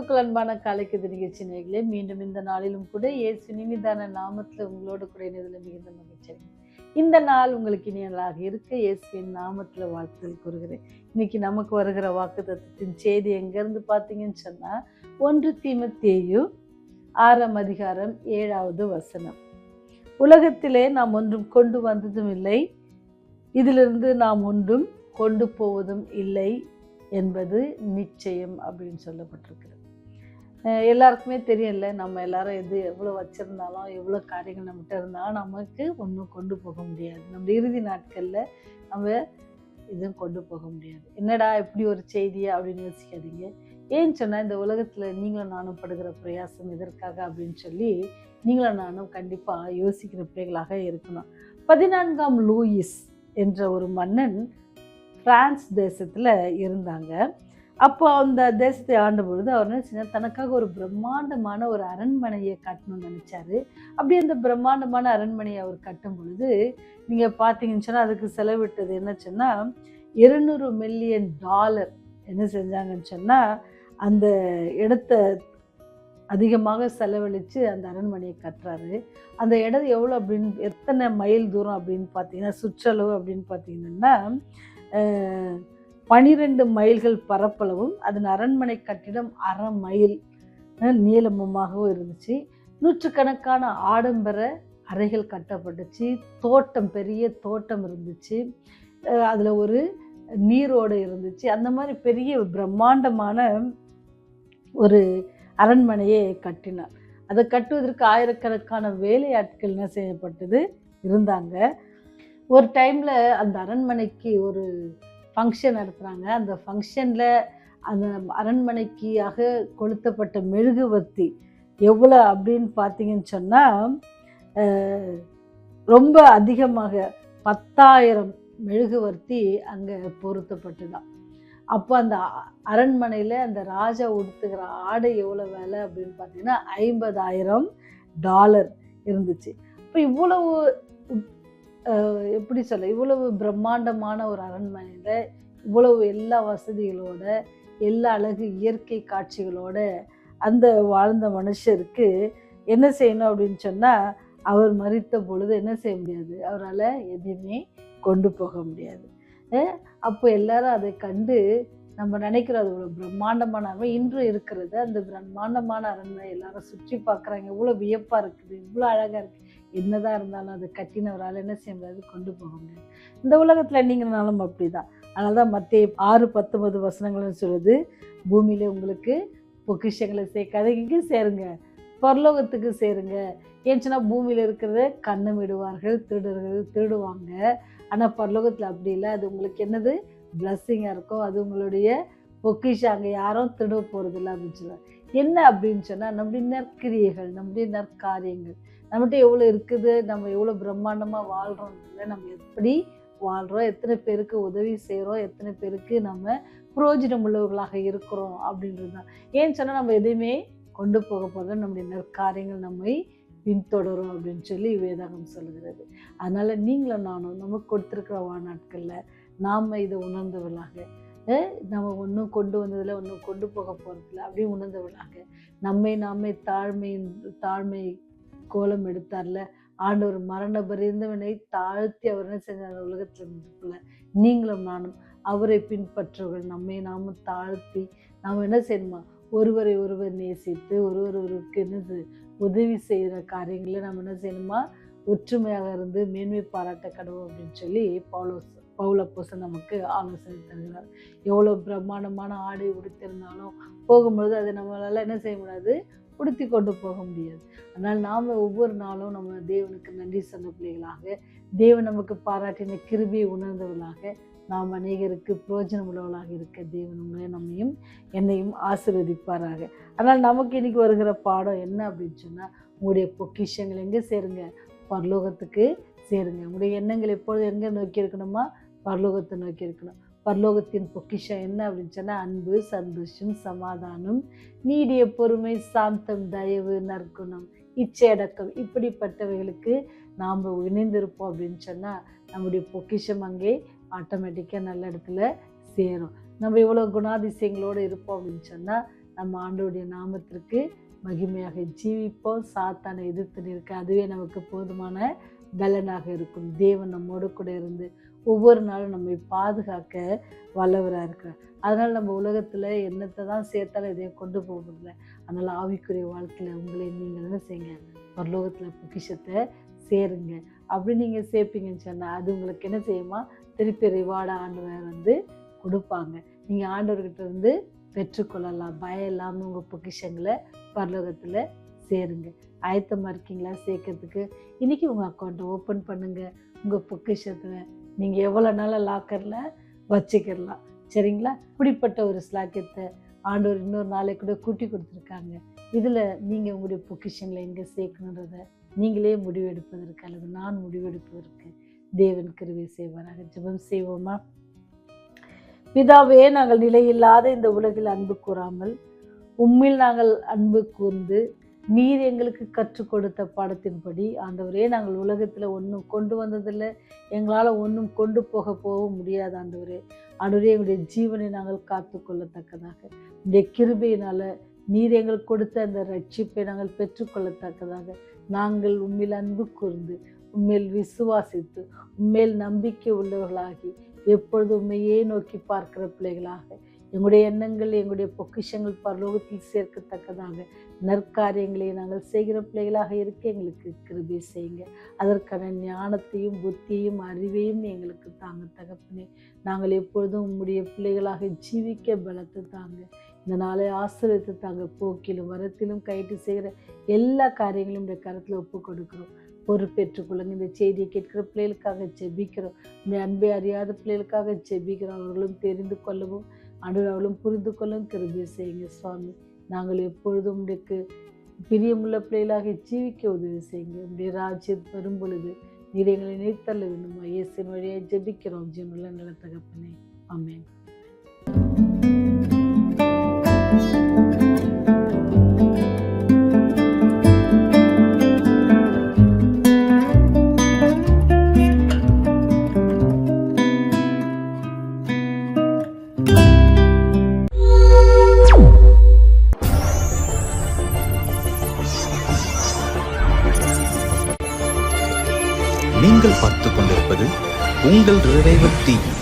கிறிஸ்துவுக்குள் அன்பான காலைக்கதிர் நிகழ்ச்சி நேயர்களே, மீண்டும் இந்த நாளிலும் கூட இயேசு இனிதான நாமத்தில் உங்களோடு கூட இணைவதில் மிகுந்த மகிழ்ச்சி. இந்த நாள் உங்களுக்கு இனிய நாளாக இருக்க இயேசுவின் நாமத்தில் வாழ்த்துதல் கூறுகிறேன். இன்னைக்கு நமக்கு வருகிற வாக்குத்தத்தத்தின் செய்தி எங்கேருந்து பார்த்தீங்கன்னு சொன்னால் 1 தீமோத்தேயு 6ஆம் அதிகாரம் 7வது வசனம். உலகத்திலே நாம் ஒன்றும் கொண்டு வந்ததும் இல்லை, இதிலிருந்து நாம் ஒன்றும் கொண்டு போவதும் இல்லை என்பது நிச்சயம் அப்படின்னு சொல்லப்பட்டிருக்கிறது. எல்லாருக்குமே தெரியல, நம்ம எல்லாரும் எவ்வளோ வச்சுருந்தாலும் எவ்வளோ காரியங்கள் நம்மகிட்ட இருந்தாலும் நமக்கு ஒன்றும் கொண்டு போக முடியாது. நம்ம இறுதி நாட்களில் நம்ம இதுவும் கொண்டு போக முடியாது. என்னடா இப்படி ஒரு செய்தியா அப்படின்னு யோசிக்காதீங்க. ஏன்னு சொன்னால், இந்த உலகத்தில் நீங்களும் நானும் படுகிற பிரயாசம் எதற்காக அப்படின்னு சொல்லி நீங்களும் நானும் கண்டிப்பாக யோசிக்கிற பிள்ளைகளாக இருக்கணும். 14ஆம் லூயிஸ் என்ற ஒரு மன்னன் பிரான்ஸ் தேசத்தில் இருந்தாங்க. அப்போ அந்த தேசத்தை ஆண்ட பொழுது அவர் என்ன செஞ்சார், தனக்காக ஒரு பிரம்மாண்டமான ஒரு அரண்மனையை கட்டணும்னு நினச்சாரு. அப்படி அந்த பிரம்மாண்டமான அரண்மனையை அவர் கட்டும் பொழுது நீங்கள் பார்த்தீங்கன்னு சொன்னால் அதுக்கு செலவிட்டது என்ன சொன்னால் $200 மில்லியன் என்ன செஞ்சாங்கன்னு சொன்னால் அந்த இடத்த அதிகமாக செலவழித்து அந்த அரண்மனையை கட்டுறாரு. அந்த இடம் எவ்வளோ அப்படின்னு, எத்தனை மைல் தூரம் அப்படின்னு பார்த்தீங்கன்னா, சுற்றளவு அப்படின்னு பார்த்தீங்கன்னா 12 மைல்கள் பரப்பளவும் அதன் அரண்மனை கட்டிடம் 1/2 மைல் நீளமுமாகவும் இருந்துச்சு. நூற்றுக்கணக்கான ஆடம்பர அறைகள் கட்டப்பட்டுச்சு. தோட்டம், பெரிய தோட்டம் இருந்துச்சு. அதில் ஒரு நீரோடு இருந்துச்சு. அந்த மாதிரி பெரிய பிரம்மாண்டமான ஒரு அரண்மனையை கட்டினார். அதை கட்டுவதற்கு ஆயிரக்கணக்கான வேலையாட்கள் என்ன செய்யப்பட்டது இருந்தாங்க. ஒரு டைமில் அந்த அரண்மனைக்கு ஒரு ஃபங்க்ஷன் நடத்துகிறாங்க. அந்த ஃபங்க்ஷனில் அந்த அரண்மனைக்காக கொளுத்தப்பட்ட மெழுகுவர்த்தி எவ்வளோ அப்படின்னு பார்த்தீங்கன்னு சொன்னால் ரொம்ப அதிகமாக 10,000 மெழுகுவர்த்தி அங்கே பொருத்தப்பட்டுதான். அப்போ அந்த அரண்மனையில் அந்த ராஜா உடுத்துகிற ஆடை எவ்வளோ விலை அப்படின்னு பார்த்தீங்கன்னா $50,000 இருந்துச்சு. இப்போ இவ்வளவு எப்படி சொல்ல, இவ்வளவு பிரம்மாண்டமான ஒரு அரண்மனையில் இவ்வளவு எல்லா வசதிகளோட, எல்லா அழகு இயற்கை காட்சிகளோட அந்த வாழ்ந்த மனுஷருக்கு என்ன செய்யணும் அப்படின்னு சொன்னால், அவர் மரித்த பொழுது என்ன செய்ய முடியாது, அவரால் எதையுமே கொண்டு போக முடியாது. அப்போ எல்லாரும் அதை கண்டு நம்ம நினைக்கிறோம் அது ஒரு பிரம்மாண்டமான இன்று இருக்கிறது. அந்த பிரம்மாண்டமான அரண்மனை எல்லாரும் சுற்றி பார்க்குறாங்க, இவ்வளோ வியப்பாக இருக்குது, இவ்வளோ அழகாக இருக்குது. என்னதான் இருந்தாலும் அதை கட்டினவரால் என்ன செய்ய முடியாது, கொண்டு போக முடியாது. இந்த உலகத்தில் நீங்கள்னாலும் அப்படி தான். அதனால தான் மத்தேயு 6:19 வசனங்கள்னு சொல்லுது, பூமியில உங்களுக்கு பொக்கிஷங்களை சேர்க்காதீங்க, சேருங்க, பரலோகத்துக்கு சேருங்க. ஏன்னு சொன்னால் பூமியில் இருக்கிறத கண்ணமிடுவார்கள், திருடுவாங்க. ஆனால் பரலோகத்தில் அப்படி இல்லை. அது உங்களுக்கு என்னது பிளஸ்ஸிங்காக இருக்கும். அது உங்களுடைய பொக்கிஷம், அங்கே யாரும் திருட போகிறதில்ல அப்படின்னு சொல்லுவாங்க. என்ன அப்படின்னு சொன்னால், நம்முடைய நற்கிரியைகள், நம்முடைய நற்காரியங்கள் நம்மகிட்ட எவ்வளோ இருக்குது, நம்ம எவ்வளோ பிரம்மாண்டமாக வாழ்கிறோம்ல, நம்ம எப்படி வாழ்கிறோம், எத்தனை பேருக்கு உதவி செய்கிறோம், எத்தனை பேருக்கு நம்ம பிரயோஜனம் உள்ளவர்களாக இருக்கிறோம் அப்படின்றது தான். ஏன்னு சொன்னால், நம்ம எதையுமே கொண்டு போக போகிறது நம்முடைய நற்காரியங்கள் நம்மை பின்தொடரும் அப்படின்னு சொல்லி வேதாகம் சொல்லுகிறது. அதனால் நீங்களும் நானும் நமக்கு கொடுத்துருக்கிற வாழ்நாட்களில் நாம் இதை உணர்ந்தவர்களாக, நம்ம ஒன்றும் கொண்டு வந்ததில் ஒன்றும் கொண்டு போக போகிறதில்ல அப்படியே உணர்ந்தவர்களாக, நாமே தாழ்மை கோலம் எடுத்தார்ல ஆண்டவர், மரண பரிந்தவனை தாழ்த்தி அவர் என்ன செஞ்சார், உலகத்தில் இருந்துக்குள்ள நீங்களும் நானும் அவரை பின்பற்றவர்கள் நாம தாழ்த்தி நாம் என்ன செய்யணுமா, ஒருவரை ஒருவர் நேசித்து ஒருவருக்கு என்ன உதவி செய்கிற காரியங்களை நம்ம என்ன செய்யணுமா, ஒற்றுமையாக இருந்து மேன்மை பாராட்ட கடவுள் அப்படின்னு சொல்லி பவுல் அப்போஸ்தலன் நமக்கு ஆலோசனை தருகிறார். எவ்வளோ பிரம்மாண்டமான ஆடை உடுத்திருந்தாலும் போகும்பொழுது அதை நம்மளால் என்ன செய்ய முடியாது, உடுத்தி கொண்டு போக முடியாது. அதனால் நாம் ஒவ்வொரு நாளும் நம்ம தேவனுக்கு நன்றி சொன்ன பிள்ளைகளாக, தேவன் நமக்கு பாராட்டின கிருபையை உணர்ந்தவர்களாக, நாம் அநேகருக்கு பிரயோஜனம் உள்ளவர்களாக இருக்க தேவன் உங்களை நம்மையும் என்னையும் ஆசீர்வதிப்பாராக. அதனால் நமக்கு இன்னைக்கு வருகிற பாடம் என்ன அப்படின்னு சொன்னால், உங்களுடைய பொக்கிஷங்கள் எங்கே சேருங்க, பரலோகத்துக்கு சேருங்க. உங்களுடைய எண்ணங்கள் எப்பொழுது எங்கே நோக்கி இருக்கணுமா, பரலோகத்தை நோக்கி இருக்கணும். பரலோகத்தின் பொக்கிஷம் என்ன அப்படின்னு சொன்னால், அன்பு, சந்தோஷம், சமாதானம், நீடிய பொறுமை, சாந்தம், தயவு, நற்குணம், இச்சையடக்கம், இப்படிப்பட்டவைகளுக்கு நாம் இணைந்திருப்போம் அப்படின்னு சொன்னால் நம்முடைய பொக்கிஷம் அங்கே ஆட்டோமேட்டிக்காக நல்ல இடத்துல சேரும். நம்ம எவ்வளோ குணாதிசயங்களோடு இருப்போம் அப்படின்னு சொன்னால் நம்ம ஆண்டவருடைய நாமத்திற்கு மகிமையாக ஜீவிப்போம். சாத்தானை எதிர்த்து நிற்க அதுவே நமக்கு போதுமான பலனாக இருக்கும். தேவன் நம்மோடு கூட இருந்து ஒவ்வொரு நாளும் நம்மை பாதுகாக்க வல்லவராக இருக்கிறார். அதனால் நம்ம உலகத்தில் என்னத்தை தான் சேர்த்தாலும் இதையும் கொண்டு போகிறதில்ல. அதனால் ஆவிக்குரிய வாழ்க்கையில் உங்களை நீங்கள் என்ன செய்யுங்க, பரலோகத்தில் பொக்கிஷத்தை சேருங்க. அப்படி நீங்கள் சேர்ப்பீங்கன்னு சொன்னால் அது உங்களுக்கு என்ன செய்யுமா, திருப்பி ரிவார்டு ஆண்டவர் கொடுப்பாங்க. நீங்கள் ஆண்டவர்கிட்ட இருந்து பெற்றுக்கொள்ளலாம். பயம் இல்லாமல் உங்கள் பொக்கிஷங்களை பரலோகத்தில் சேருங்க. ஆயத்தமாக இருக்கீங்களா சேர்க்கறதுக்கு? இன்றைக்கி உங்கள் அக்கௌண்ட்டை ஓப்பன் பண்ணுங்கள். உங்கள் பொக்கிஷத்தில் நீங்கள் எவ்வளோ நாளாக லாக்கரில் வச்சுக்கிடலாம். சரிங்களா? இப்படிப்பட்ட ஒரு ஸ்லாக்கியத்தை ஆண்டவர் இன்னொரு நாளைக்கு கூட கூட்டி கொடுத்துருக்காங்க. இதில் நீங்கள் உங்களுடைய பொக்கிஷங்களை எங்கே சேர்க்கணுன்றதை நீங்களே முடிவெடுப்பதற்கு அல்லது நான் முடிவெடுப்பதற்கு தேவன் கிருபை செய்வாராக. ஜெபம் செய்வோமா? பிதாவே, நாங்கள் நிலையில்லாத இந்த உலகில் அன்பு கூறாமல் உம்மில் நாங்கள் அன்பு கூர்ந்து நீர் எங்களுக்கு கற்றுக் கொடுத்த பாடத்தின்படி ஆண்டவரே, நாங்கள் உலகத்தில் ஒன்றும் கொண்டு வந்ததில்லை, எங்களால் ஒன்றும் கொண்டு போகவும் முடியாது. ஆண்டவரே, எங்களுடைய ஜீவனை நாங்கள் காத்து கொள்ளத்தக்கதாக இந்த கிருபையினால் நீர் எங்களுக்கு கொடுத்த அந்த ரட்சிப்பை நாங்கள் பெற்றுக்கொள்ளத்தக்கதாக நாங்கள் உம்மில் அன்பு கூர்ந்து உண்மையில் விசுவாசித்து உண்மையில் நம்பிக்கை உள்ளவர்களாகி எப்பொழுது உண்மையே நோக்கி பார்க்கிற பிள்ளைகளாக எங்களுடைய எண்ணங்கள் எங்களுடைய பொக்கிஷங்கள் பரலோகத்தில் சேர்க்கத்தக்கதாக நற்காரியங்களை நாங்கள் செய்கிற பிள்ளைகளாக இருக்க எங்களுக்கு கிருபை செய்யுங்க. அதற்கான ஞானத்தையும் புத்தியையும் அறிவையும் எங்களுக்கு தாங்க தகப்பனே. நாங்கள் எப்பொழுதும் உம்முடைய பிள்ளைகளாக ஜீவிக்க பலத்தை தாங்க. இந்த நாளை ஆசீர்வதித்து தாங்க. போக்கிலும் வரத்திலும் கைட்டு செய்கிற எல்லா காரியங்களும் இந்த கரத்தில் ஒப்பு கொடுக்கிறோம். பொறுப்பேற்றுக்கொள்ளுங்க. இந்த செய்தியை கேட்கிற பிள்ளைகளுக்காக ஜெபிக்கிறோம். இந்த அன்பை அறியாத பிள்ளைகளுக்காக ஜெபிக்கிறோம். அவர்களும் தெரிந்து கொள்ளவும் அவளும் புரிந்து கொள்ளவும் கிருபை செய்யுங்க சுவாமி. நாங்கள் எப்பொழுதும் உங்களுக்கு பிரியமுள்ள பிள்ளைகளாக ஜீவிக்க உதவி செய்யுங்க. உங்களுடைய ராஜ்யம் வரும் பொழுது நீர் எங்களை நினைத்தள்ள வேண்டுமா? இயேசுவின் வழியாக ஜெபிக்கிறோம் ஜீவனுள்ள நல்ல தகப்பனே. ஆமென். நீங்கள் பார்த்துக் கொண்டிருப்பது உங்கள் ரிவைவல் டிவி.